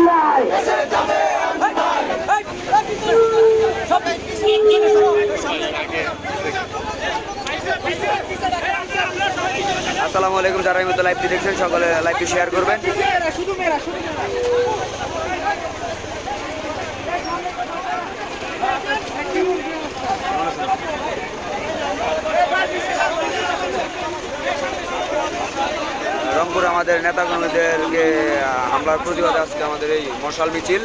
অন্যায়। আসসালামু আলাইকুম, যারা এই মতো লাইভটি দেখছেন সকলে লাইভটি শেয়ার করবেন। রংপুরে আমাদের নেতাকর্মীদেরকে হামলার প্রতিবাদে আজকে আমাদের এই মশাল মিছিল।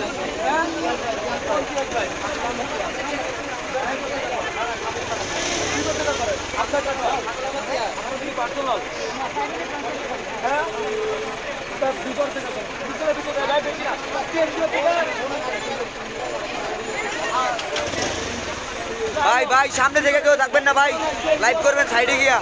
ভাই ভাই সামনে থেকে কেউ থাকবেন না ভাই, লাইভ করবেন সাইডে গিয়া।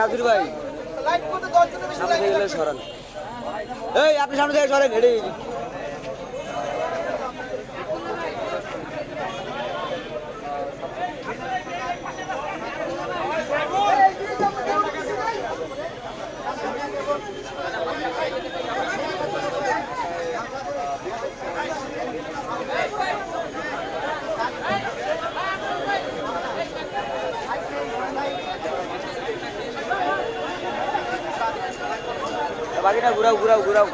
নাজির ভাই সামনে থেকে গেলে সরান, এই আপনি সামনে থেকে সরেন। এটাই বাকি না, ঘুরাও ঘুরাও ঘুরাও।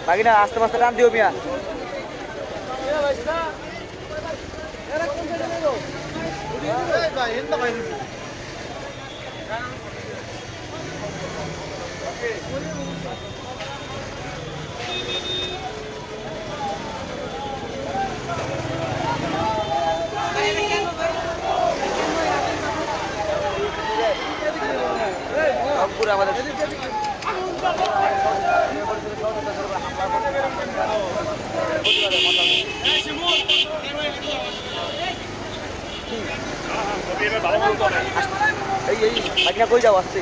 বাকি না, আস্তে আস্তে টান দিও মিয়া। রংপুরে আমাদের এই বাকি না, কই যাও আসছে।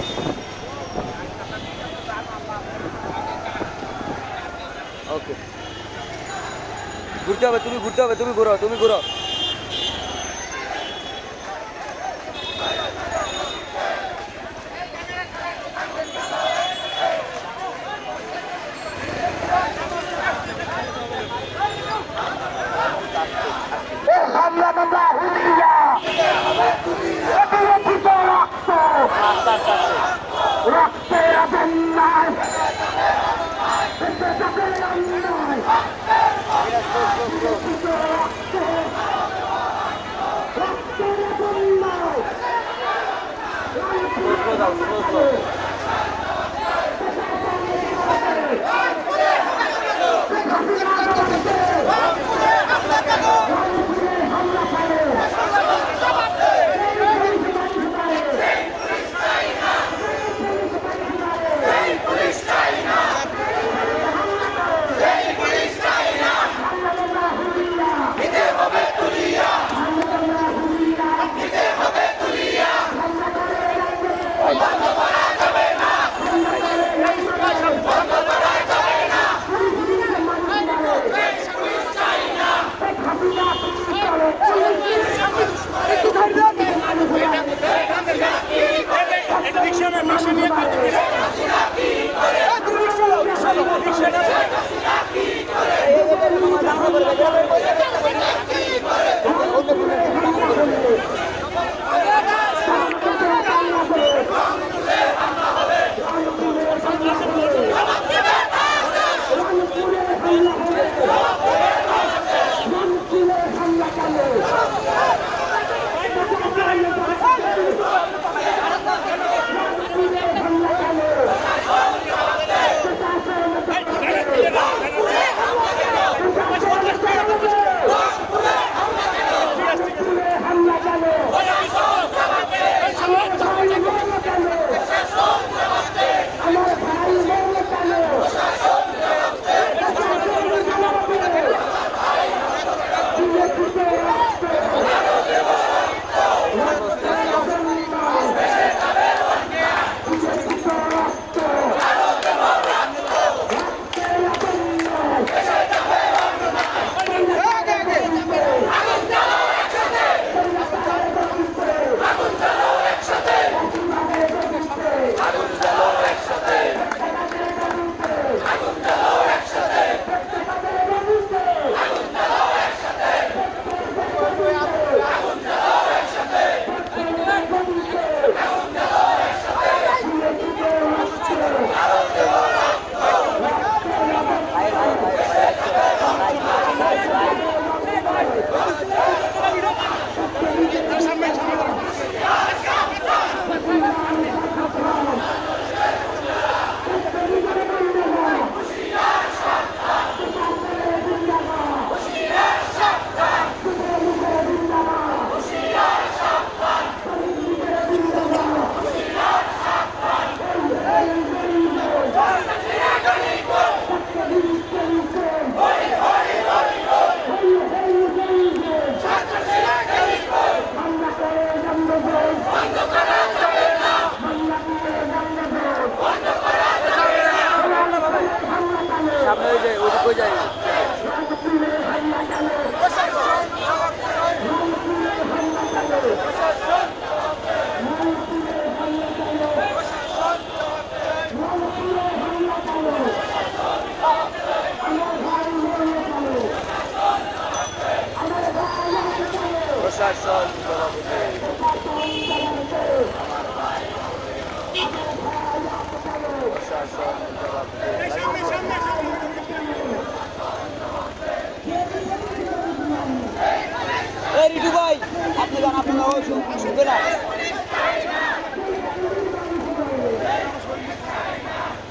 ওকে, ঘুরতে হবে, তুমি ঘুরতে হবে, তুমি ঘুরো, তুমি ঘুরো। রক্তের বন্যায়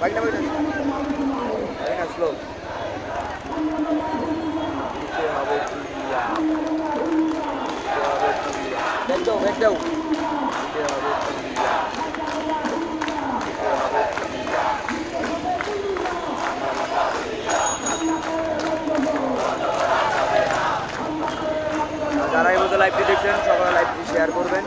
বাইকটা স্লো ব্যাগ দাও যারা এই মতো লাইভটি দেখছেন সবাই লাইভটি শেয়ার করবেন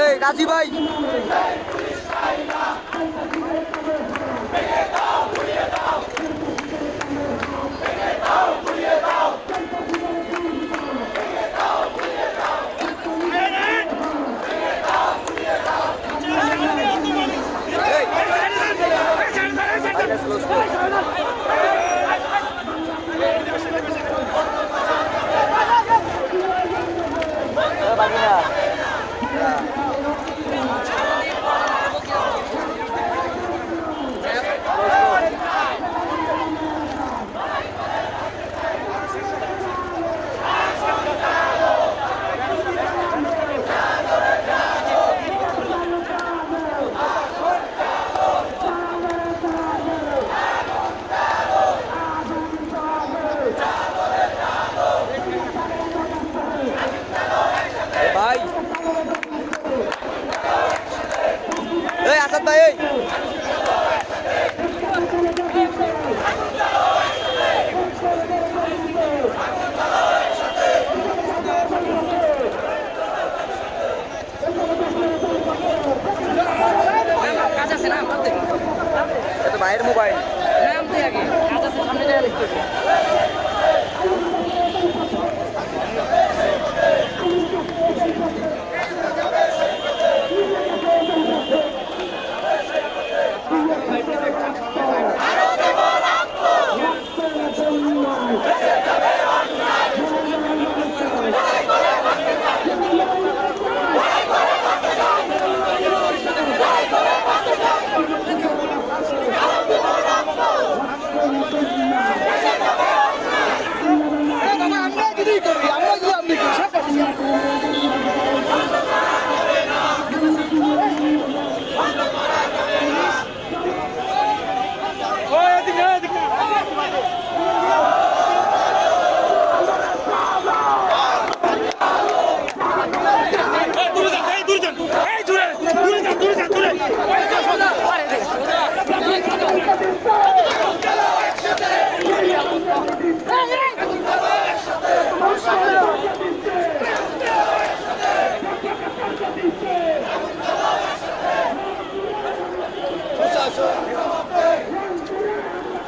এই গাজী ভাই ভাই এই আসাদ ভাই এই ভাইয়ের মোবাইল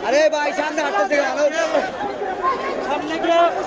আরে ভাই সামনে হাঁটতেছে সামনে গিয়ে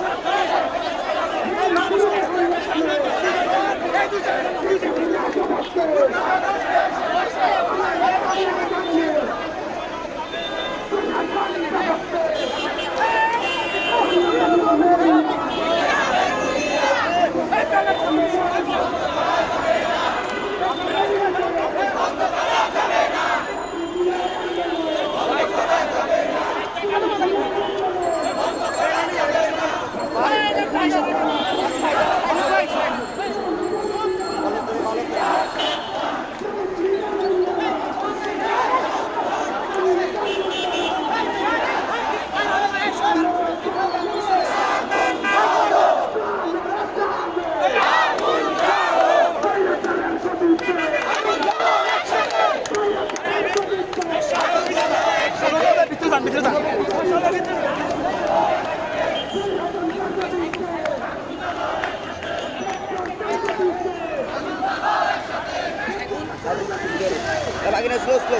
বাকি না স্লো স্লো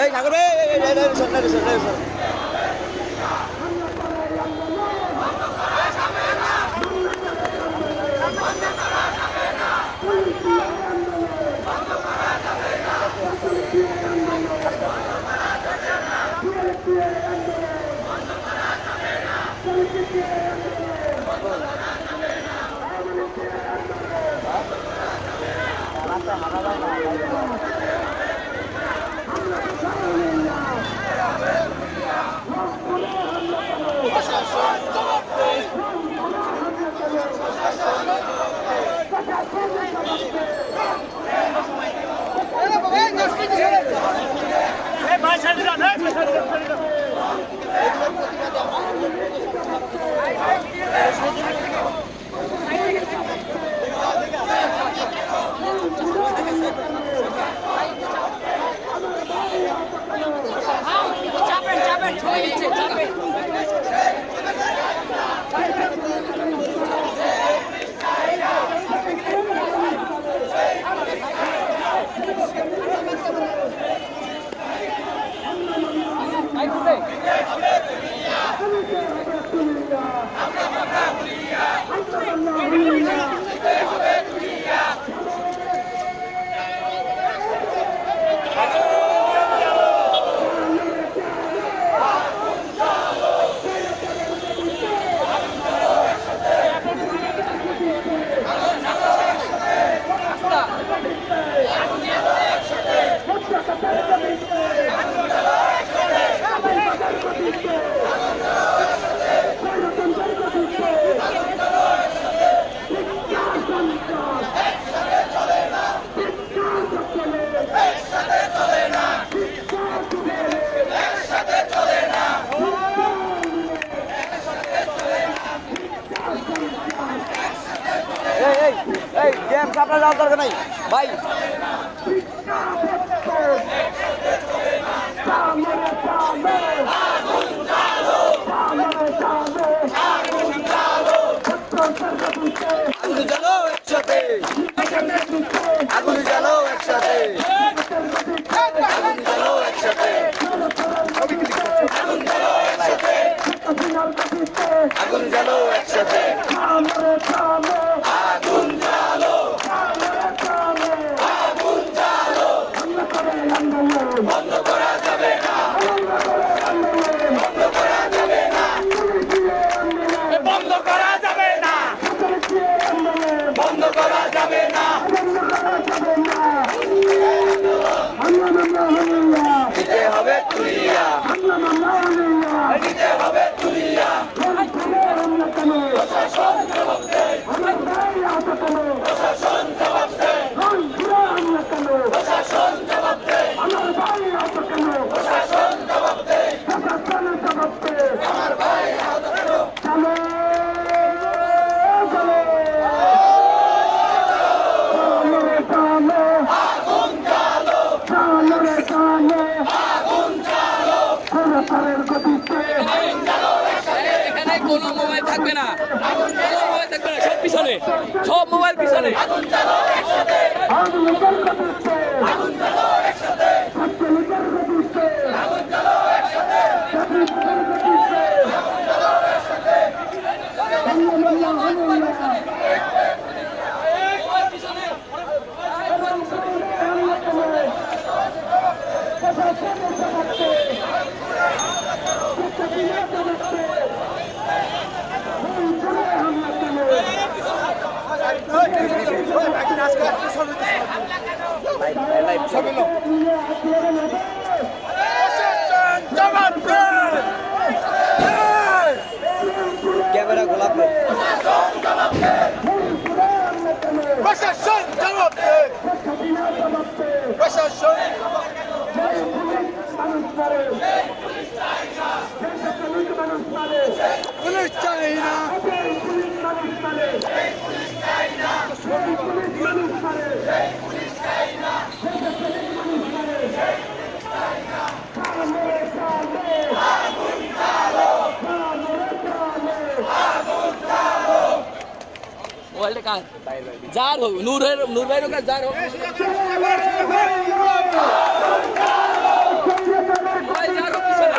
এই ঠাকুর গেমস আপনার যাওয়ার দরকার নাই ভাই আগুন জ্বালো একসাথে আগুন জ্বালো একসাথে আগুন জ্বালো একসাথে আগুন জ্বালো একসাথে আগুন জ্বালো আগুন জ্বালো বন্ধ করা যাবে না বন্ধ করা যাবে না বন্ধ করা যাবে না বন্ধ করা যাবে না দিতে হবে তুলিয়া দিতে হবে তুলিয়া প্রশাসন জবাব দেয় প্রশাসন জবাব দেয় প্রশাসন জবাব দেয় প্রশাসন জবাব দেয় আমার ভাই আহত কেন আগুন জ্বালো আগুন জ্বালো এখানে কোনো মোবাইল থাকবে না সব পিছনে সব মোবাইল পিছনে আগুন জ্বালো একসাথে আগুন জ্বালো একসাথে আগুন জ্বালো একসাথে ক্যামেরা গোলাপ প্রশাসন জবাব দে প্রশাসন মানুষ মোবাইলটা কার যার হোক নূর ভাইয়ের কাছে যার হোক মোবাইল যার হোক পিছনে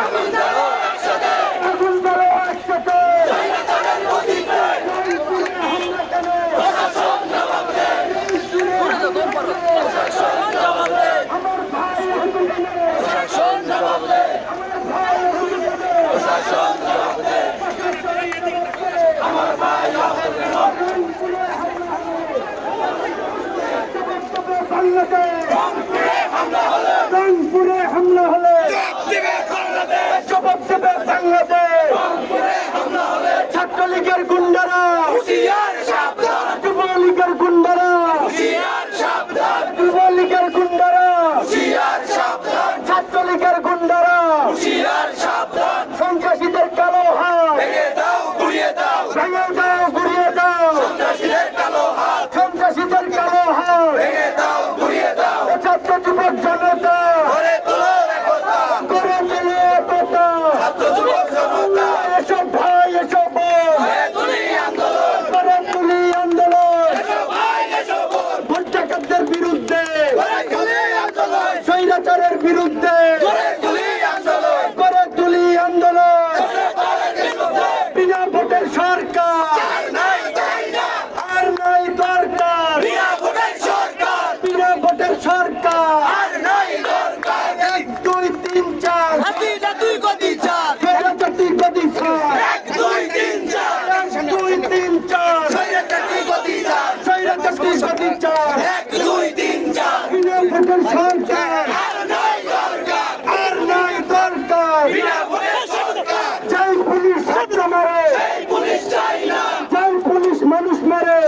রংপুরে হামলা হলে জবাব দেবে বাংলাদেশ। ছাত্রলীগের গুন্ডারা, যুবলীগের গুন্ডারা, যুবলীগের গুন্ডারা, ছাত্রলীগের গুন্ডারা, সন্ত্রাসীদের কালো হাত ভেঙে দাও, গুড়িয়ে দাও, সন্ত্রাসীদের কালো হাত ছাত্র যুবক জনতা গড়ে তোলো একতা। এসব ভাই এসব বোন, গড়ে তুলি আন্দোলন ভোট ডাকাতদের বিরুদ্ধে, স্বৈরাচারের বিরুদ্ধে গড়ে তুলি আন্দোলন। বিনা ভোটের সরকার আর নাই দরকার, বিনা ভোটের সরকার 1 2 3 4 তুই গদি 4 তুই গদি 4 1 2 3 4 বিনা ভোটের সরকার আর নাই দরকার। জয় পুলিশ ছাত্র মারে, জয় পুলিশ মানুষ মারে,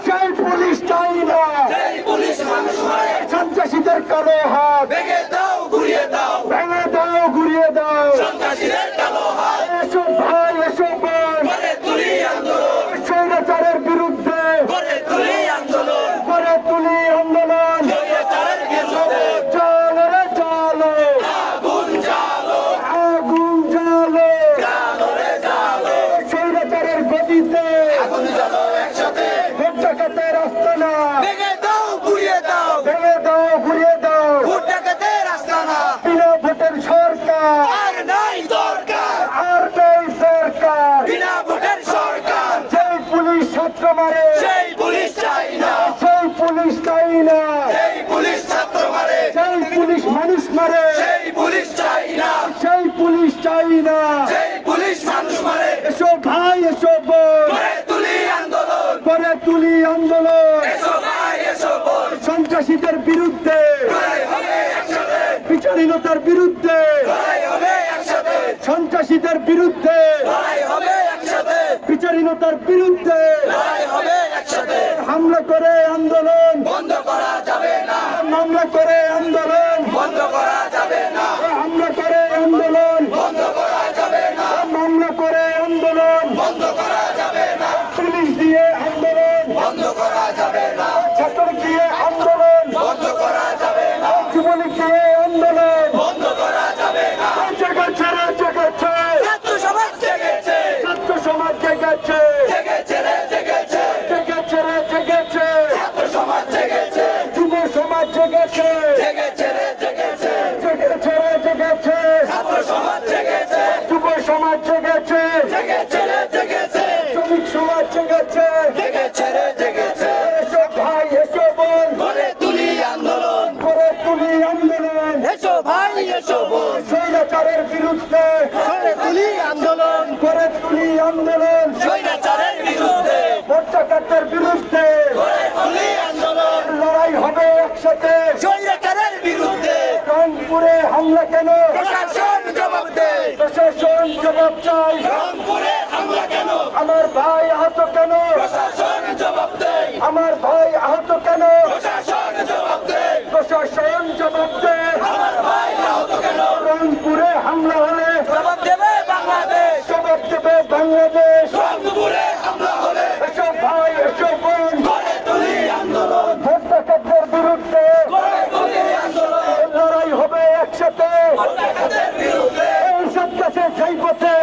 জয় পুলিশ চাই না। সন্ত্রাসীদের কালো হাত ভেঙে দাও, গুড়িয়ে দাও। এসব ভাই এসব বোন, স্বৈরাচারের বিরুদ্ধে গড়ে তুলি আন্দোলন। চলো রে চলো, আগুন জ্বালো, স্বৈরাচারের গতিতে ভোট ডাকাতের আস্তানা ভেঙে দাও, গুড়িয়ে দাও। বিনা ভোটের সরকার আর নাই দরকার। যেই পুলিশ ছাত্র মারে, সেই পুলিশ চাই না। যেই পুলিশ মানুষ মারে, সেই পুলিশ চাই না। এসো ভাই এসো বোন, গড়ে তুলি আন্দোলন। সন্ত্রাসীদের বিরুদ্ধে, বিচারহীনতার বিরুদ্ধে, সন্ত্রাসীদের বিরুদ্ধে, বিচারহীনতার বিরুদ্ধে হামলা করে আন্দোলন বন্ধ করা যাবে না। মামলা করে আন্দোলন বন্ধ করা যাবে না। হামলা করে আন্দোলন বন্ধ করা যাবে না। মামলা করে আন্দোলন বন্ধ করা যাবে না। পুলিশ দিয়ে আন্দোলন বন্ধ করা যাবে না। ছাত্র দিয়ে আন্দোলন বন্ধ করা যাবে না। যুবলীগ দিয়ে আন্দোলন বন্ধ করা যাবে না। জেগেছে ছাত্র সমাজ জেগেছে, ছাত্র সমাজ জেগেছে, ছাত্র সমাজ জেগেছে, যুব সমাজ জেগেছে, ছাত্র সমাজ জেগেছে, যুব সমাজ জেগেছে, শ্রমিক সমাজ জেগেছে। এসো ভাই এসো বোন, গড়ে তুলি আন্দোলন। স্বৈরাচারের বিরুদ্ধে গড়ে তুলি আন্দোলন। ভোট ডাকাতের বিরুদ্ধে লড়াই হবে একসাথে। রংপুরে হামলা কেন? প্রশাসন জবাব চাই। আমার ভাই আহত কেন? আমার ভাই আহত কেন? প্রশাসন জবাব দেয়। রংপুরে হামলা হলে জবাব দেবে বাংলাদেশ। এসব ভাই এসব বোন, ভোট ডাকাতদের বিরুদ্ধে লড়াই হবে একসাথে। এসব কাছে যেই পথে,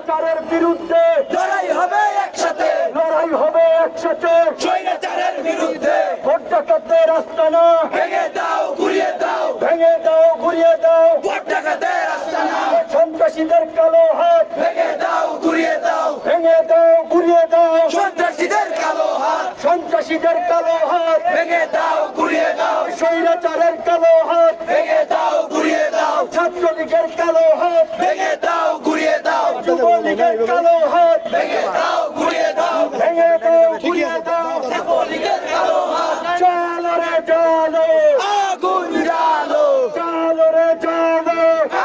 স্বৈরাচারের বিরুদ্ধে লড়াই হবে একসাথে, লড়াই হবে একসাথে। স্বৈরাচারের বিরুদ্ধে ভোট ডাকাতদের আস্তানা ভেঙে দাও, ঘুরিয়ে দাও, ভেঙে দাও, ঘুরিয়ে দাও। ভোট ডাকাতের আস্তানা সন্ত্রাসীদের কালো হাত ভেঙে দাও, ঘুরিয়ে দাও, ভেঙে দাও, ঘুরিয়ে দাও। সন্ত্রাসীদের কালো হাত সন্ত্রাসীদের কালো হাত ভেঙে দাও, ঘুরিয়ে দাও, স্বৈরাচারের কালো হাত ভেঙে দাও, ঘুরিয়ে দাও, ছাত্রলীগের কালো হাত ভেঙে দাও, ঘুরিয়ে দাও, যুবলীগের কালো হাত ভেঙে দাও, ঘুরিয়ে দাও, ভেঙে দাও, ঘুরিয়ে দাও। ছাত্রলীগের কালো হাত চলো রে চলো, আগুন জ্বালো, চলো রে চলো।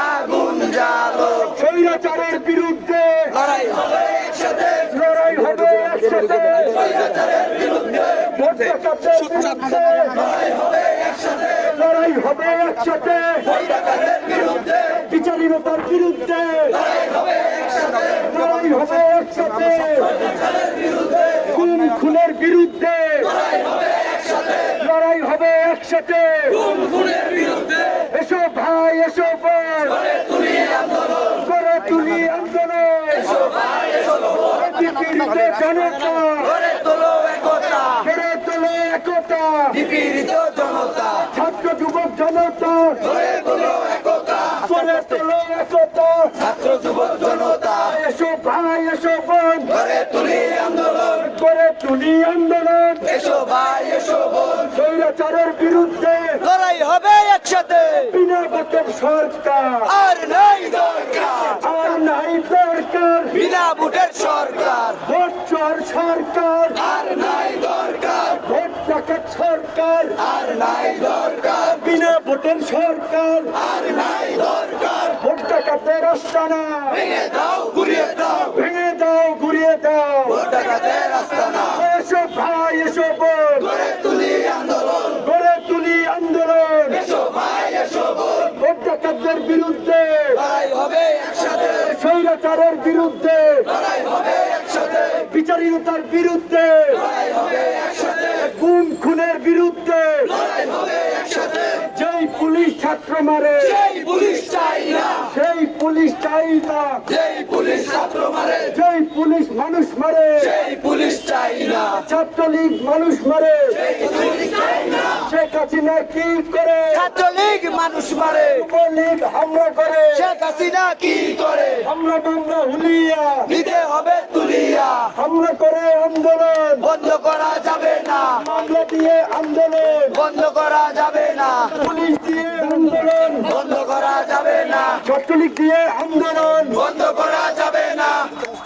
আগুন জ্বালো, স্বৈরাচারের বিরুদ্ধে লড়াই হবে একসাথে, লড়াই হবে একসাথে। স্বৈরাচারের বিরুদ্ধে ভোট ডাকাতদের বিরুদ্ধে লড়াই হবে একসাথে, লড়াই হবে একসাথে। ভোট ডাকাতের বিরুদ্ধে বিচারহীনতার বিরুদ্ধে লড়াই হবে একসাথে, লড়াই হবে একসাথে। স্বৈরাচারের বিরুদ্ধে খুন খুনের বিরুদ্ধে লড়াই হবে একসাথে, লড়াই হবে একসাথে। খুন খুনের বিরুদ্ধে এসো ভাই, এসো বোন, গড়ে তুলি আন্দোলন, করে তুলি আন্দোলন। এসো ভাই, এসো বোন, নিপীড়িত জনতা, গড়ে তোলো একতা, গড়ে তোলো একতা। নিপীড়িত জনতা, ছাত্র যুবক জনতা, গড়ে তোলো একতা, গড়ে তোলো একতা। ছাত্র যুবক জনতা, এসো ভাই, এসো বোন, গড়ে তুলি আন্দোলন, করে তুলি আন্দোলন। এসো ভাই, এসো বোন, স্বৈরাচারের বিরুদ্ধে লড়াই হবে একসাথে, বিনা ভোটের সরকার আর নাই দরকার, আর নাই দরকার। বিনা ভোটের সরকার, ভোট চোর সরকার, আর নাই দরকার, ভোট ডাকাত সরকার, আর নাই দরকার, বিনা ভোটের সরকার, আর নাই দরকার, ভোট ডাকাতের আস্তানা ভেঙে দাও, ঘুরিয়ে দাও, ভেঙে দাও, ঘুরিয়ে দাও। ভোট ডাকাতের আস্তানা, এসো ভাই, এসো বোন, গড়ে তুলি আন্দোলন, গড়ে তুলি আন্দোলন। এসো ভাই, এসো বোন, ভোট ডাকাতদের বিরুদ্ধে, লড়াই হবে একসাথে, স্বৈরাচারের বিরুদ্ধে, লড়াই হবে একসাথে, বিচারহীনতার বিরুদ্ধে, লড়াই হবে একসাথে, গুম খুনের বিরুদ্ধে। লড়াই হবে একসাথে, যেই পুলিশ ছাত্র মারে, যেই পুলিশ চাই না, সেই পুলিশ চাই না। যেই পুলিশ ছাত্র মারে, যেই পুলিশ মানুষ মারে, সেই পুলিশ চাই না, ছাত্রলীগ মানুষ মারে। সেই পুলিশ চাই না, শেখ হাসিনা কি করে, ছাত্রলীগ মানুষ মারে, যুবলীগ হামলা করে, শেখ হাসিনা কি করে, হামলা মামলা হুলিয়া নিতে হবে তুলিয়া, হামলা করে আন্দোলন, বন্ধ করা যাবে না, মামলা দিয়ে আন্দোলন, বন্ধ করা যাবে না, পুলিশ দিয়ে আন্দোলন, বন্ধ করা যাবে না, ছাত্রলীগ দিয়ে আন্দোলন, বন্ধ করা যাবে না,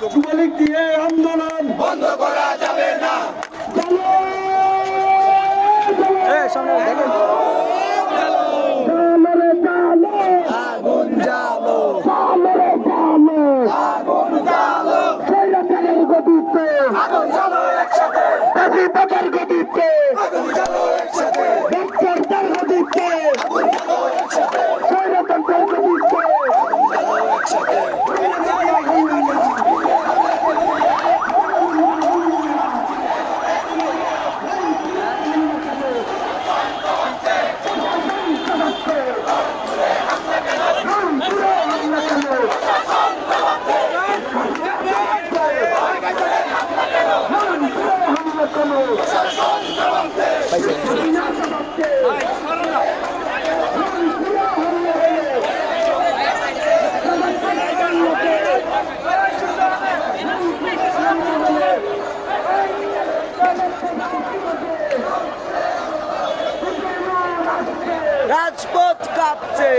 যুবলীগ দিয়ে আন্দোলন। বন্ধ করা যাবে না, আগুন জ্বালো, আগুন জ্বালো, আগুন জ্বালো একসাথে, আগুন জ্বালো একসাথে, আগুন জ্বালো একসাথে, রাজপথ কাঁপছে,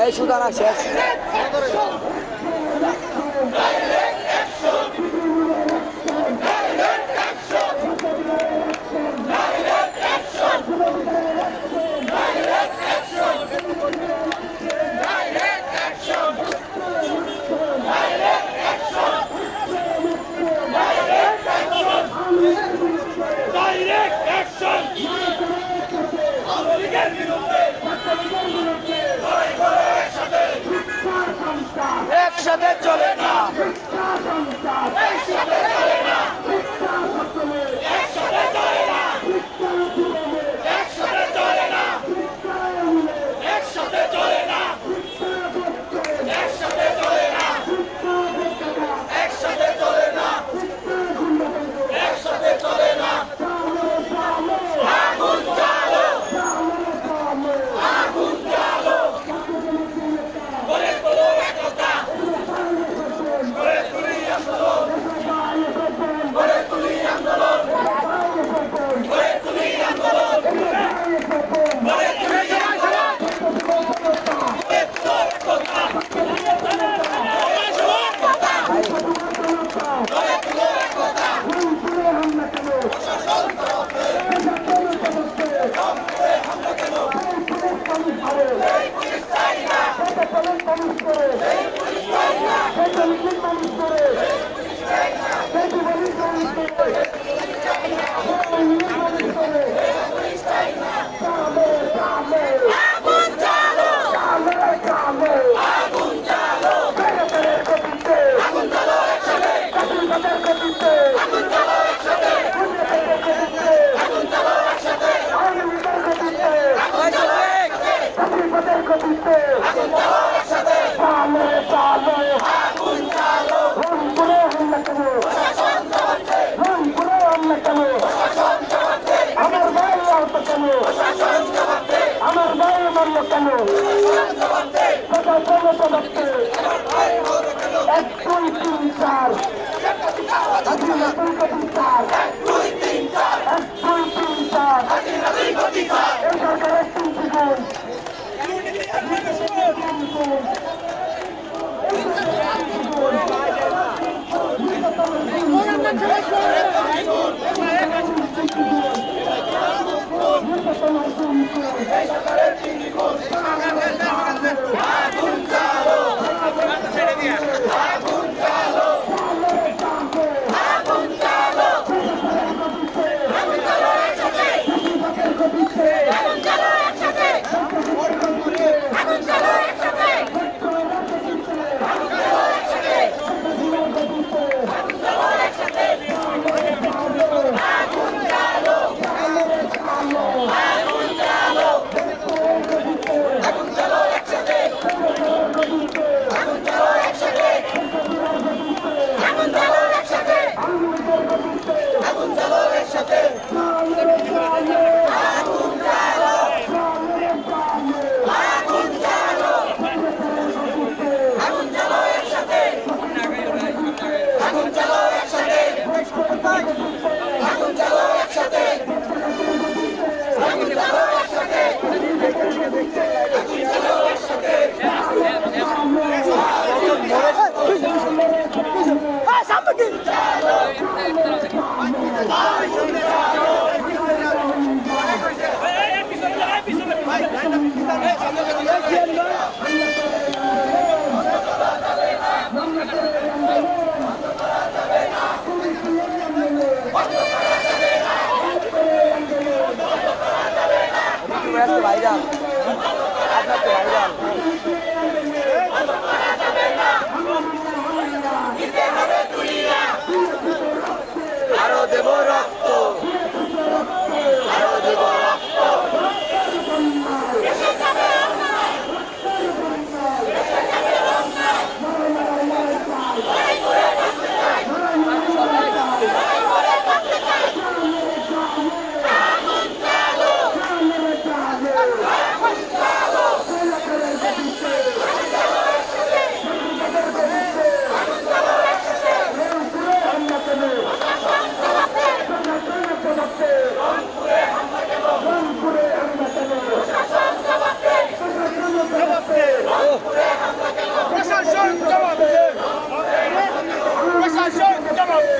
এই সুদানা শেষ একসাথে চলে না একসাথে আপনার তো ভাইরাল আপনার তো ভাইরাল আরো দেব রক্ত আরো দেব রক্ত প্রশাসন জবাব দে প্রশাসন জবাব দে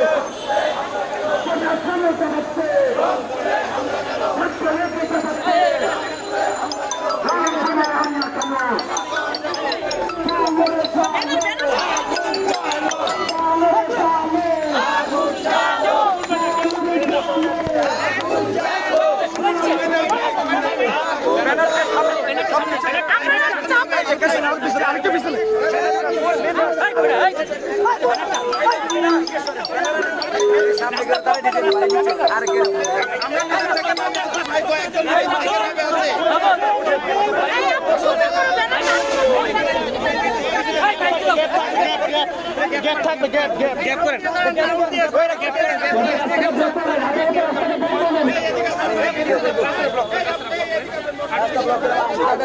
গেট থাকবে গেট গেট গেট করেন গেট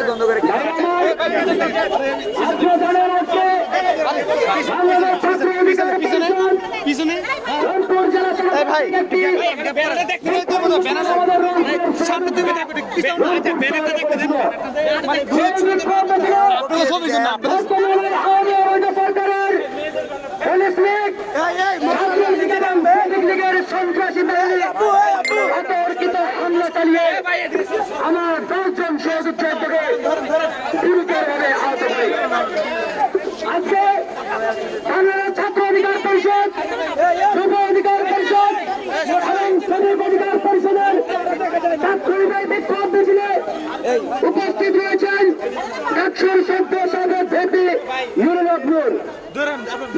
বন্ধ করে পিছনে ভাই সামনে তুমি আমার 10 জন সহযোদ্ধা গুরুতরভাবে আহত হয়। আজকে বাংলাদেশ ছাত্র অধিকার পরিষদ, যুব অধিকার পরিষদ এবং শ্রমিক অধিকার পরিষদের তাৎক্ষণিক বিক্ষোভ মিছিলে উপস্থিত রয়েছেন ডাকসুর সদ্য সাবেক ভিপি নুরুল হক নূর।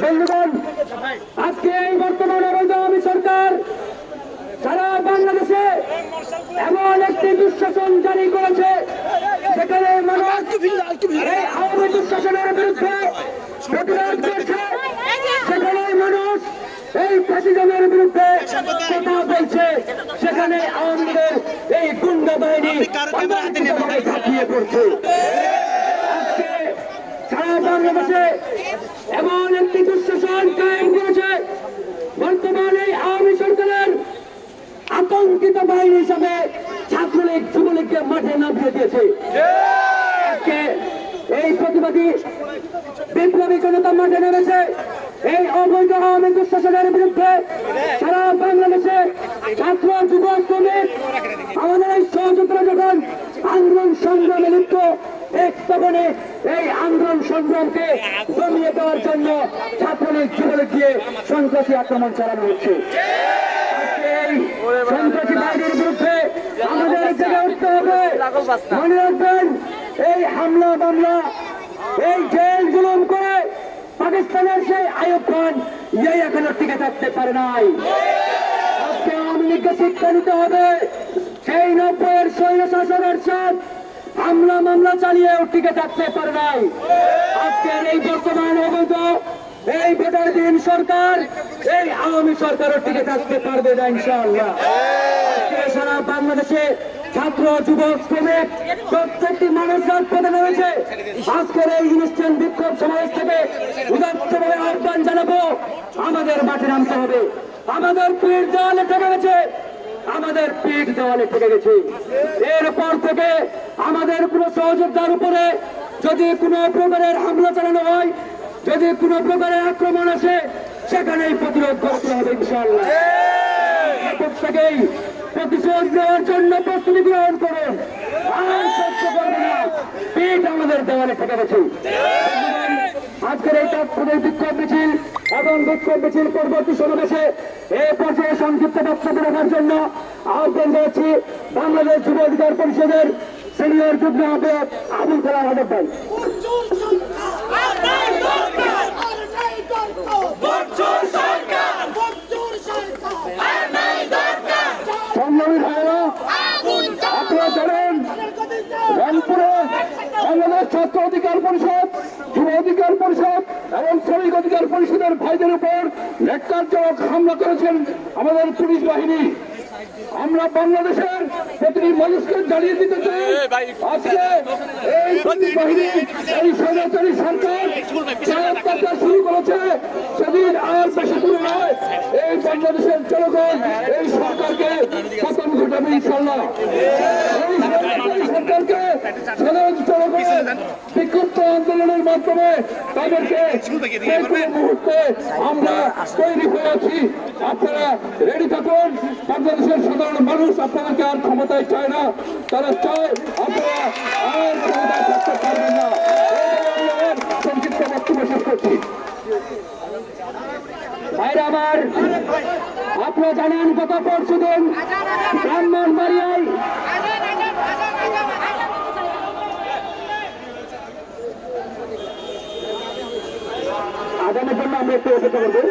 বন্ধুগণ, আজকে এই বর্তমান অবৈধ আওয়ামী সরকার সারা বাংলাদেশে এমন একটি দুঃশাসন জারি করেছে সেখানে মানুষ এই আওয়ামী দুঃশাসনের বিরুদ্ধে প্রতিবাদ করছে, সেখানে মানুষ এই ফ্যাসিজমের বিরুদ্ধে কথা বলছে, সেখানে আওয়ামী লীগের এই গুন্ডা বাহিনী ঝাঁপিয়ে পড়ছে। আজকে সারা বাংলাদেশে এমন একটি দুঃশাসন কায়েম করেছে বর্তমানে এই আওয়ামী সরকারের আতঙ্কিত বাহিনী হিসাবে ছাত্রলীগ যুবলীগকে মাঠে নামিয়ে দিয়েছে। আজকে এই প্রতিবাদী বিপ্লবী জনতা মাঠে নেমেছে এই অবৈধ আওয়ামী দুঃশাসনের বিরুদ্ধে। সারা বাংলাদেশে ছাত্র যুব শ্রমিক আমাদের এই সহযোগিতা যখন আন্দোলন সংগ্রামে লিপ্ত, এক তখনই এই আন্দোলন সংগ্রামকে দমিয়ে দেওয়ার জন্য ছাত্রলীগ যুবলীগ দিয়ে সন্ত্রাসী আক্রমণ চালানো হচ্ছে। সন্ত্রাসী বাহিনীর বিরুদ্ধে আমাদের জেগে উঠতে হবে। মনে রাখবেন, এই হামলা মামলা, এই জেল জুলুম করে পাকিস্তানের সেই আইয়ুব খান এই এখনো টিকে থাকতে পারে নাই। আজকে আওয়ামী লীগকে শিক্ষা নিতে হবে। সেই 90-এর স্বৈর শাসনের সাথ হামলা মামলা চালিয়ে টিকে থাকতে পারে নাই। আজকের এই বর্তমান অবৈধ এই ভোটারবিহীন সরকার, এই আওয়ামী সরকারও টিকে থাকতে পারবে না ইনশাআল্লাহ। আজকে সারা বাংলাদেশে ছাত্র যুবক শ্রমিক প্রত্যেকটি মানুষ রাজপথে নেমেছে। আজকের এই ইনস্ট্যান্ট বিক্ষোভ সমাবেশ থেকে উদাত্তভাবে আহ্বান জানাবো, আমাদের মাঠে নামতে হবে। আমাদের পিঠ দেওয়ালে ঠেকে গেছে, আমাদের পিঠ দেওয়ালে ঠেকে গেছে। এরপর থেকে আমাদের কোনো সহযোদ্ধার উপরে যদি কোনো প্রকারের হামলা চালানো হয়, যদি কোনো প্রকারের আক্রমণ আসে, সেখানেই প্রতিরোধ করতে হবে ইনশাআল্লাহ। প্রত্যেকেই প্রতিশোধ নেওয়ার জন্য প্রস্তুতি গ্রহণ করুন। আর সহ্য করবে না, পিঠ আমাদের দেওয়ালে ঠেকে গেছে। আজকের এই তাৎক্ষণিক বিক্ষোভ মিছিল এবং বিক্ষোভ মিছিল পরবর্তী সমাবেশে এই পর্যায়ে সংক্ষিপ্ত বক্তব্য রাখার জন্য আহ্বান জানাচ্ছি বাংলাদেশ যুব অধিকার পরিষদের সিনিয়র যুগ্ম আহ্বায়ক আবুল কালাম আহমেদ ভাই। সংগ্রামী ভাইয়েরা, আপনারা জানেন রংপুরে বাংলাদেশ ছাত্র অধিকার পরিষদ, যুব অধিকার পরিষদ এবং শ্রমিক অধিকার পরিষদের ভাইদের উপর ন্যাক্কারজনক হামলা করেছেন আমাদের পুলিশ বাহিনী। আমরা বাংলাদেশের প্রতিটি মানুষকে জানিয়ে দিতে চাই, আজকে এই পুলিশ বাহিনী, এই স্বৈরাচারী সরকার যে অত্যাচার শুরু করেছে সেদিন আর বেশি দূরে নয়। এই বাংলাদেশের জনগণ এই সরকারকে পতন ঘটাবে ইনশাল্লাহ। এই স্বৈরাচারী সরকারকে সাধারণ জনগণ বিক্ষুব্ধ আন্দোলনের মাধ্যমে তাদেরকে যে কোনো মুহূর্তে আমরা তৈরি হয়ে আছি। আপনারা রেডি থাকুন। বাংলাদেশের সাধারণ মানুষ আপনাদেরকে আর ক্ষমতায় চায় না, তারা চায় আপনারা আর ক্ষমতায় থাকতে পারবেন না। সংক্ষিপ্ত বক্তব্য শেষ করছি। ভাইরা আমার, আপনারা জানেন গত পরশুদিন ব্রাহ্মণবাড়িয়ায় আগামীর জন্য আমরা একটু অপেক্ষা করবো।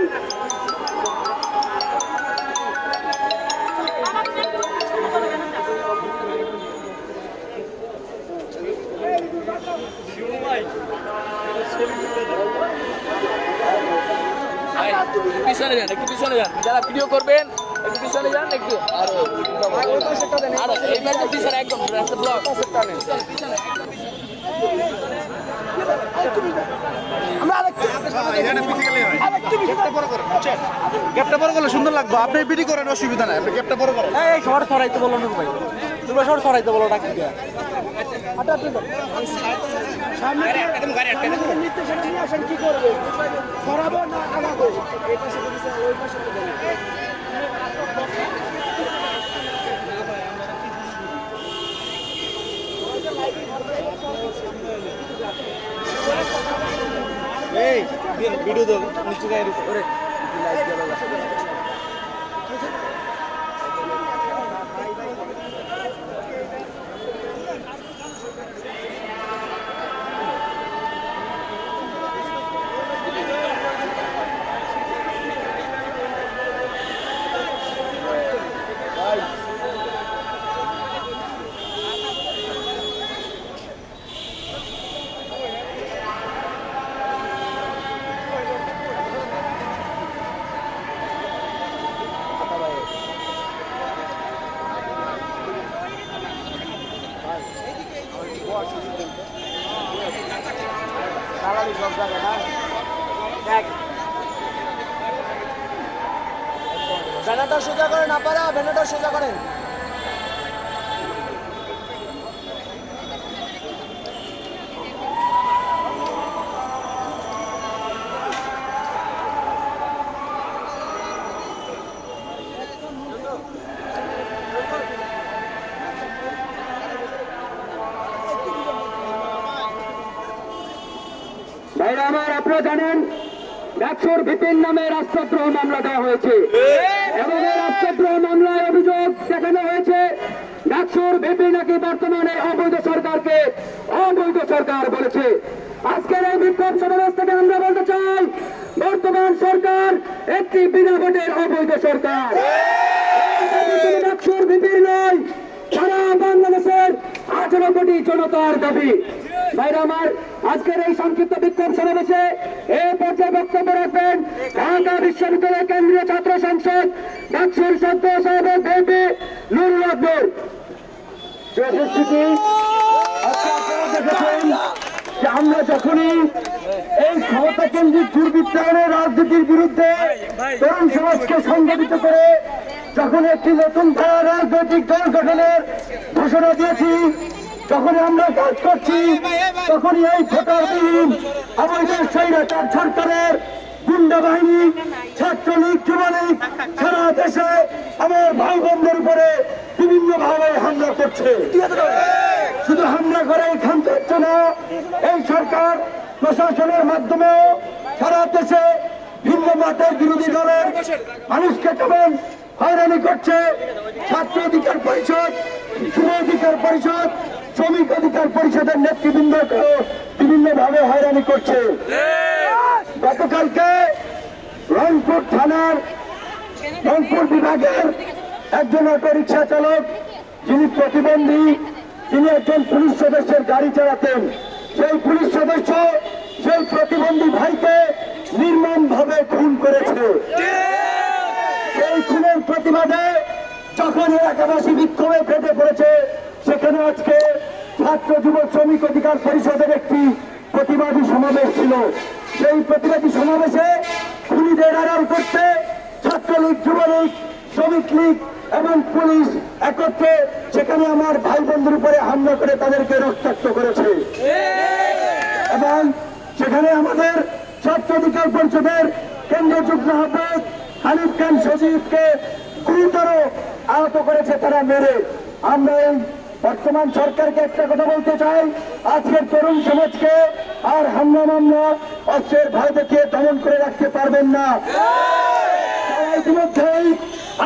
পিছনে যান, একটু পিছনে যান, যারা ভিডিও করবেন একটু পিছনে যান একটু। আর এইবার পিছনে একদম রাস্তা ব্লক। গ্যাপটা বড় করলে সুন্দর লাগবে। আপনি বিডি করেন, অসুবিধা নাই। আপনি গ্যাপটা বড় করেন। এই শর্ট সরাইতে বলো না ভাই, তোমরা শর্ট সরাইতে বলো ডাকি দিয়া। কি করবে? সরাবো না আগাবো? এই ভিডিও দাও নিচে গায়ে করে ব্যানারটা সোজা করেন, আপনারা ব্যানারটা সোজা করেন। ভাইরা আমার, আপনারা জানেন ডাকসুর ভিপিন নামে রাষ্ট্রদ্রোহ মামলা দেওয়া হয়েছে এবং এই রাষ্ট্রদ্রোহ মামলায় অভিযোগ দেখানো হয়েছে ডাকসুর ভিপি নাকি বর্তমানে অবৈধ সরকারকে অবৈধ সরকার বলেছে। আজকের এই বিক্ষোভ সমাবেশ থেকে আমরা বলতে চাই, বর্তমান সরকার একটি বিনা ভোটের অবৈধ সরকার। ডাকসুর ভিপির নয়, সারা বাংলাদেশের 18 কোটি জনতার দাবি। ভাইরা আমার, আজকের এই সংক্ষিপ্ত বিক্ষোভ সমাবেশে এই পর্যায়ে বক্তব্য রাখবেন ঢাকা বিশ্ববিদ্যালয় কেন্দ্রীয় ছাত্র সংসদ ডাকসুর সদ্য সাবেক ভিপি নুরুল আকবর। যে আমরা যখনই এই ক্ষমতা কেন্দ্রিক দুর্বৃত্তায়নের রাজনীতির বিরুদ্ধে তরুণ সমাজকে সংগঠিত করে যখন একটি নতুন ধারা রাজনৈতিক দল গঠনের ঘোষণা দিয়েছি, যখন আমরা কাজ করছি, তখনই এই ভোটারবিহীন আমাদের স্বৈরাচার সরকারের গুন্ডা বাহিনী, ছাত্রলীগ, যুবলীগ সারা দেশে আমার ভাই বোনদের উপরে বিভিন্নভাবে হামলা করছে। শুধু হামলা করে এখান থেকে না, এই সরকার প্রশাসনের মাধ্যমেও সারা দেশে ভিন্ন মতের বিরোধী দলের মানুষকে কেমন হয়রানি করছে। ছাত্র অধিকার পরিষদ, যুব অধিকার পরিষদ শ্রমিক অধিকার পরিষদের নেতৃবৃন্দকে বিভিন্নভাবে হয়রানি করছে। গতকালকে রংপুর থানার রংপুর বিভাগের একজন অটোরিকশা চালক, যিনি প্রতিবন্ধী, তিনি একজন পুলিশ সদস্যের গাড়ি চালাতেন। সেই পুলিশ সদস্য সেই প্রতিবন্ধী ভাইকে নির্মমভাবে খুন করেছে। সেই খুনের প্রতিবাদে যখন এলাকাবাসী বিক্ষোভে ফেটে পড়েছে, সেখানে আজকে ছাত্র যুব শ্রমিক অধিকার পরিষদের একটি প্রতিবাদী সমাবেশ ছিল। সেই প্রতিবাদী সমাবেশে খুনিদের আড়াল করতে ছাত্রলীগ, যুবলীগ, শ্রমিক লীগ এবং পুলিশ একত্রে সেখানে আমার ভাই বন্ধুর উপরে হামলা করে তাদেরকে রক্তাক্ত করেছে। এবং সেখানে আমাদের ছাত্র অধিকার পরিষদের কেন্দ্রীয় যুগ্ম আহ্বায়ক হানিফ খান সজীবকে গুরুতর আহত করেছে তারা মেরে। আমরা এই বর্তমান সরকারকে একটা কথা বলতে চাই, আজকের তরুণ সমাজকে আর হামলা মামলা অস্ত্রের ভয় দেখিয়ে দমন করে রাখতে পারবেন না। তারা ইতিমধ্যেই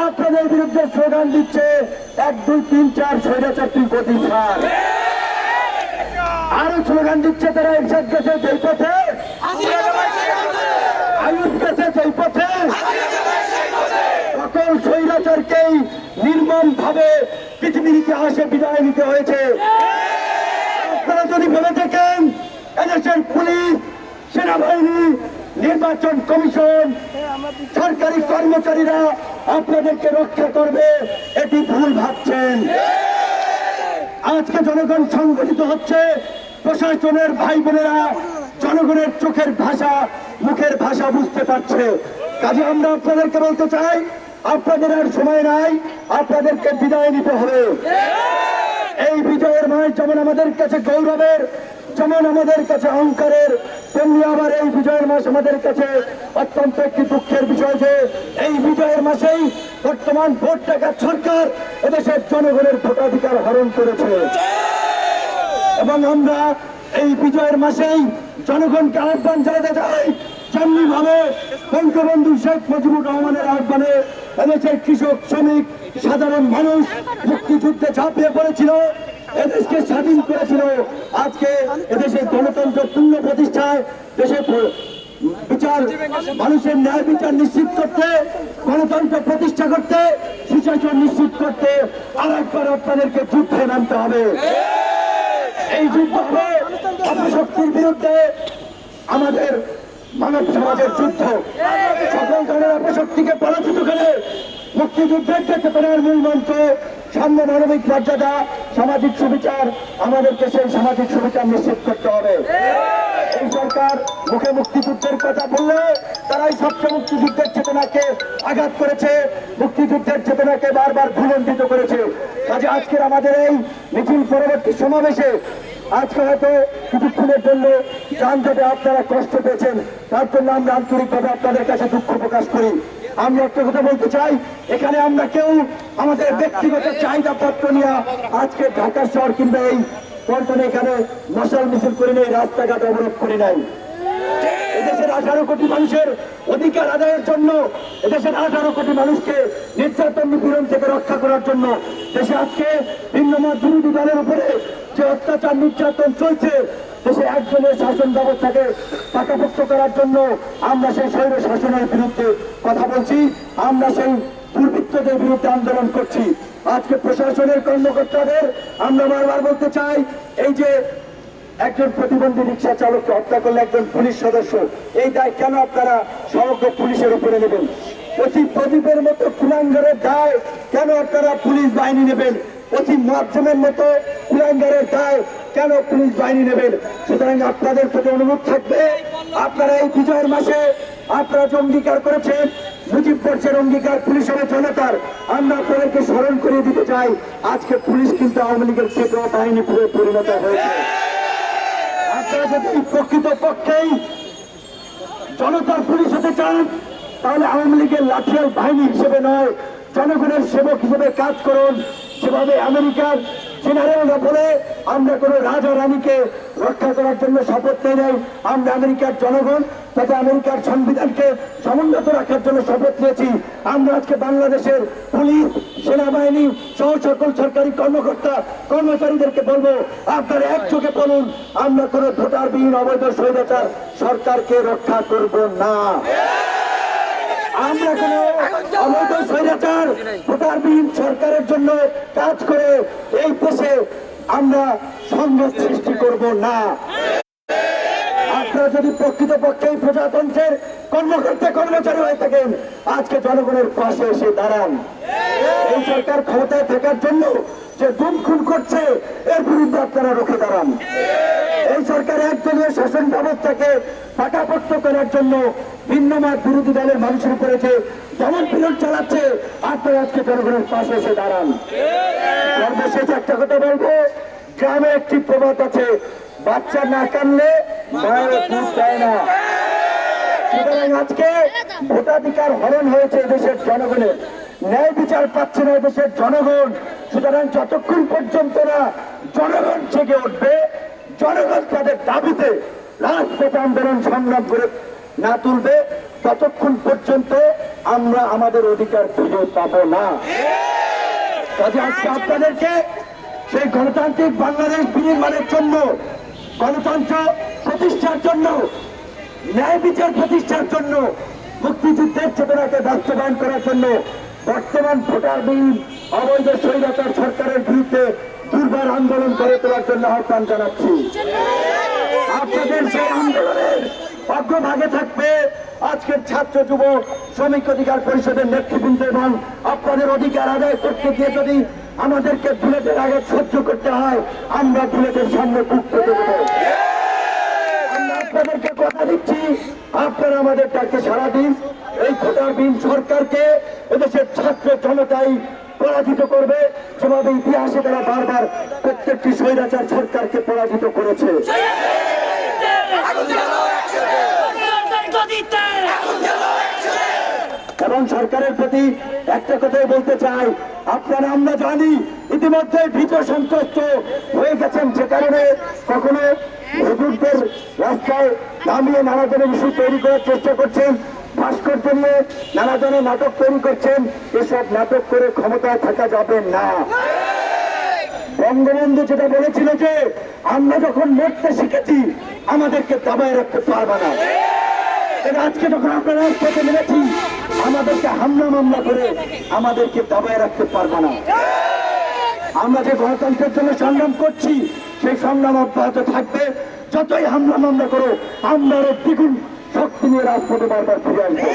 আপনাদের বিরুদ্ধে স্লোগান দিচ্ছে 1, 2, 3, 4 স্বৈরাচারী গদি ছাড়। আরো স্লোগান দিচ্ছে তারা এরশাদ গেছে যেই পথে, আয়ুব গেছে যেই পথে, সকল স্বৈরাচারকেই নির্মম ভাবে পৃথিবীর ইতিহাসে বিদায় নিতে হয়েছে। আপনারা যদি ভেবে থাকেন এদেশের পুলিশ, সেনাবাহিনী, নির্বাচন কমিশন, সরকারি কর্মচারীরা আপনাদেরকে রক্ষা করবে, এটি ভুল ভাবছেন। আজকে জনগণ সংগঠিত হচ্ছে, প্রশাসনের ভাই বোনেরা জনগণের চোখের ভাষা, মুখের ভাষা বুঝতে পারছে। কাজে আমরা আপনাদেরকে বলতে চাই, আপনাদের আর সময় নাই, আপনাদেরকে বিদায় নিতে হবে। এই বিজয়ের মাস যেমন আমাদের কাছে গৌরবের, যেমন আমাদের কাছে অহংকারের, তেমনি আবার এই বিজয়ের মাস আমাদের কাছে অত্যন্ত একটি দুঃখের বিষয় যে এই বিজয়ের মাসেই বর্তমান ভোট টাকা সরকার এদেশের জনগণের ভোটাধিকার হরণ করেছে। এবং আমরা এই বিজয়ের মাসেই জনগণকে আহ্বান জানাতে চাই, যেমনি ভাবে বঙ্গবন্ধু শেখ মুজিবুর রহমানের আহ্বানে এদেশের কৃষক, শ্রমিক, সাধারণ মানুষ মুক্তিযুদ্ধে ঝাঁপিয়ে পড়েছিল, এদেশকে স্বাধীন করেছিল। আজকে এদেশের গণতন্ত্র পূর্ণ প্রতিষ্ঠায়, দেশে বিচার, মানুষের ন্যায় বিচার নিশ্চিত করতে, গণতন্ত্র প্রতিষ্ঠা করতে, সুশাসন নিশ্চিত করতে আর একবার আপনাদেরকে যুদ্ধে নামতে হবে। এই যুদ্ধ হবে অপশক্তির বিরুদ্ধে আমাদের মানব সমাজের যুদ্ধ। সকল ধরনের অপশক্তিকে পরাজিত করে মুক্তিযুদ্ধের চেতনার মূল মন্ত্র সাম্য, মানবিক মর্যাদা, সামাজিক সুবিচার, আমাদেরকে সেই সামাজিক সুবিচার নিশ্চিত করতে হবে। এই সরকার মুখে মুক্তিযুদ্ধের কথা বললে তারাই সবচেয়ে মুক্তিযুদ্ধের চেতনাকে আঘাত করেছে, মুক্তিযুদ্ধের চেতনাকে বারবার ভুলণ্ঠিত করেছে। কাজে আজকের আমাদের এই মিছিল পরবর্তী সমাবেশে আজকে হয়তো কিছুক্ষণের জন্য যানজটে আপনারা কষ্ট পেয়েছেন, তার জন্য আমরা আন্তরিকভাবে আপনাদের কাছে দুঃখ প্রকাশ করি। আমরা একটা কথা বলতে চাই, এখানে আমরা কেউ আমাদের ব্যক্তিগত চাহিদা পত্র নিয়ে আজকে ঢাকা শহর কিংবা এই পল্টনে এখানে মশাল মিছিল করে নেই, রাস্তাঘাট অবরোধ করে নাই। এদেশের 18 কোটি মানুষের অধিকার আদায়ের জন্য, এদেশের 18 কোটি মানুষকে নির্যাতন নিপীড়ন থেকে রক্ষা করার জন্য, দেশে আজকে ভিন্নমত বিরোধী দলের উপরে যে অত্যাচার নির্যাতন চলছে, দেশে একজনের শাসন ব্যবস্থাকে পাকাপোক্ত করার জন্য আমরা সেই স্বৈর শাসনের বিরুদ্ধে কথা বলছি, আমরা সেই দুর্বৃত্তদের বিরুদ্ধে আন্দোলন করছি। আজকে প্রশাসনের কর্মকর্তাদের আমরা বারবার বলতে চাই, এই যে একজন প্রতিবন্ধী রিক্সা চালককে হত্যা করলে একজন পুলিশ সদস্য, এই দায় কেন আপনারা সমগ্র পুলিশের উপরে নেবেন? অতি প্রদীপের মতো কুলাঙ্গারের দায় কেন আপনারা পুলিশ বাহিনী নেবেন? অতি মাধ্যমের মতো কুলাঙ্গারের দায় কেন পুলিশ বাহিনী নেবেন? সুতরাং আপনাদের প্রতি অনুরোধ থাকবে, আপনারা এই বিজয়ের মাসে আপনারা যে অঙ্গীকার করেছেন, মুজিব বর্ষের অঙ্গীকার পুলিশ হবে জনতার, আমরা আপনাদেরকে স্মরণ করিয়ে দিতে চাই, আজকে পুলিশ কিন্তু আওয়ামী লীগের ক্ষেত্রে বাহিনী পরিণত হয়েছে। আপনারা যদি প্রকৃত পক্ষেই জনতার পুলিশ হতে চান, তাহলে আওয়ামী লীগের লাঠিয়াল বাহিনী হিসেবে নয়, জনগণের সেবক হিসেবে কাজ করুন। যেভাবে আমেরিকার জেনারেলরা বলে আমরা কোনো রাজা রানীকে রক্ষা করার জন্য শপথ নেই, আমরা আমেরিকার জনগণ তবে আমেরিকার সংবিধানকে সমুন্নত রাখার জন্য শপথ নিয়েছি। আমরা আজকে বাংলাদেশের পুলিশ, সেনাবাহিনী সহ সকল সরকারি কর্মকর্তা কর্মচারীদেরকে বলবো, আপনারা একযোগে বলুন, আমরা কোনো ভোটারবিহীন অবৈধ স্বৈরাচার সরকারকে রক্ষা করব না। আমরা কোনো অবৈধ স্বৈরাচার ভোটারবিহীন সরকারের জন্য কাজ করে এই দেশে আমরা সংঘাত সৃষ্টি করব না। আপনারা যদি প্রকৃতপক্ষে এই প্রজাতন্ত্রের কর্মকর্তা কর্মচারী হয়ে থাকেন, আজকে জনগণের পাশে এসে দাঁড়ান। এই সরকার ক্ষমতায় থাকার জন্য যে গুম খুন করছে, এর বিরুদ্ধে আপনারা রুখে দাঁড়ান। এই সরকার একদলীয় শাসন ব্যবস্থাকে পাকাপোক্ত করার জন্য ভিন্ন মত বিরোধী দলের মানুষের উপরে যে দমন পীড়ন চালাচ্ছে, আপনারা আজকে জনগণের পাশে এসে দাঁড়ান। সর্বশেষ একটা কথা বলবো, গ্রামে একটি প্রবাদ আছে, বাচ্চা না কানলে মায়ের দুধ দেয় না। সুতরাং আজকে ভোটাধিকার হরণ হয়েছে দেশের জনগণের, ন্যায় বিচার পাচ্ছে না দেশের জনগণ। সুতরাং যতক্ষণ পর্যন্ত না জনগণ জেগে উঠবে, জনগণ তাদের দাবিতে রাজপথে আন্দোলন সংগ্রাম করে না তুলবে, ততক্ষণ পর্যন্ত আমরা আমাদের অধিকার খুঁজে পাবো না। কাজে আজকে আপনাদেরকে সেই গণতান্ত্রিক বাংলাদেশ বিনির্মাণের জন্য, গণতন্ত্র প্রতিষ্ঠার জন্য, ন্যায় বিচার প্রতিষ্ঠার জন্য, মুক্তিযুদ্ধের চেতনাকে বাস্তবায়ন করার জন্য বর্তমান ভোটারবিহীন অবৈধ স্বৈরাচার সরকারের বিরুদ্ধে দুর্বার আন্দোলন করে তোলার জন্য আহ্বান জানাচ্ছি। আপনাদের সেই আন্দোলনের অগ্রভাগে থাকবে আজকের ছাত্র যুব শ্রমিক অধিকার পরিষদের নেতৃবৃন্দ, এবং আপনাদের অধিকার আদায় করতে গিয়ে যদি আমাদেরকে বুলেটের আগে সহ্য করতে হয়, আমরা বুলেটের সামনে বুক পেতে দেব। আমরা আপনাদেরকে কথা দিচ্ছি, আপনারা আমাদের ডাকে সারা দিন। এই ভোটারবিহীন সরকারকে এদেশের ছাত্র জনতাই পরাজিত করবে, যেভাবে ইতিহাসে তারা বারবার প্রত্যেকটি স্বৈরাচার সরকারকে পরাজিত করেছে। এবং সরকারের প্রতি একটা কথাই বলতে চাই, আপনারা, আমরা জানি ইতিমধ্যে ভীত সন্ত্রস্ত হয়ে গেছেন, যে কারণে কখনো হুজুরদের রাস্তায় নামিয়ে নানা ধরনের ইস্যু তৈরি করার চেষ্টা করছেন, ভাস্কর্য নিয়ে নানা ধরনের নাটক তৈরি করছেন। এসব নাটক করে ক্ষমতায় থাকা যাবে না। বঙ্গবন্ধু যেটা বলেছিল যে আমরা যখন মরতে শিখেছি, আমাদেরকে দাবায় রাখতে পারবে না। আজকে যখন আমরা রাজপথে নেমেছি, আমাদেরকে হামলা মামলা করে আমাদেরকে দাবায় রাখতে পারবে না। আমরা যে গণতন্ত্রের জন্য সংগ্রাম করছি, সেই সংগ্রাম অব্যাহত থাকবে। যতই হামলা মামলা করো, আমরা আরো দ্বিগুণ শক্তি নিয়ে রাজপথে বারবার ফিরে আসবো।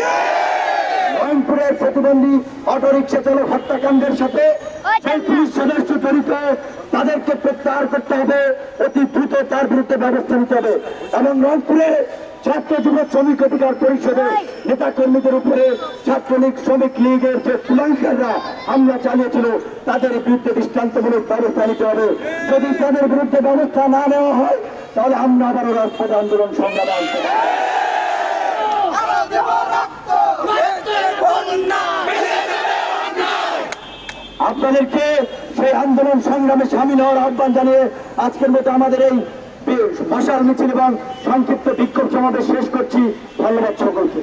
রংপুরের প্রতিবন্ধী অটোরিকশা চালক হত্যাকাণ্ডের সাথে সেই পুলিশ সদস্য জড়িত, তাদেরকে প্রত্যাহার করতে হবে, অতি দ্রুত তার বিরুদ্ধে ব্যবস্থা নিতে হবে। এবং রংপুরে ছাত্র যুব শ্রমিক অধিকার পরিষদের নেতা কর্মীদের উপরে ছাত্রলীগ শ্রমিক লীগের যে কুলাঙ্কাররা হামলা চালিয়েছিল, তাদের বিরুদ্ধে দৃষ্টান্তমূলক ব্যবস্থা নিতে হবে। যদি তাদের বিরুদ্ধে ব্যবস্থা না নেওয়া হয়, তাহলে আমরা আবারও রাজপথে আন্দোলন সংগ্রামে আনতে আপনাদেরকে সেই আন্দোলন সংগ্রামে সামিল হওয়ার আহ্বান জানিয়ে আজকের মতো আমাদের এই মশাল মিছিল এবং সংক্ষিপ্ত বিক্ষোভ সমাবেশ শেষ করছি। ধন্যবাদ সকলকে।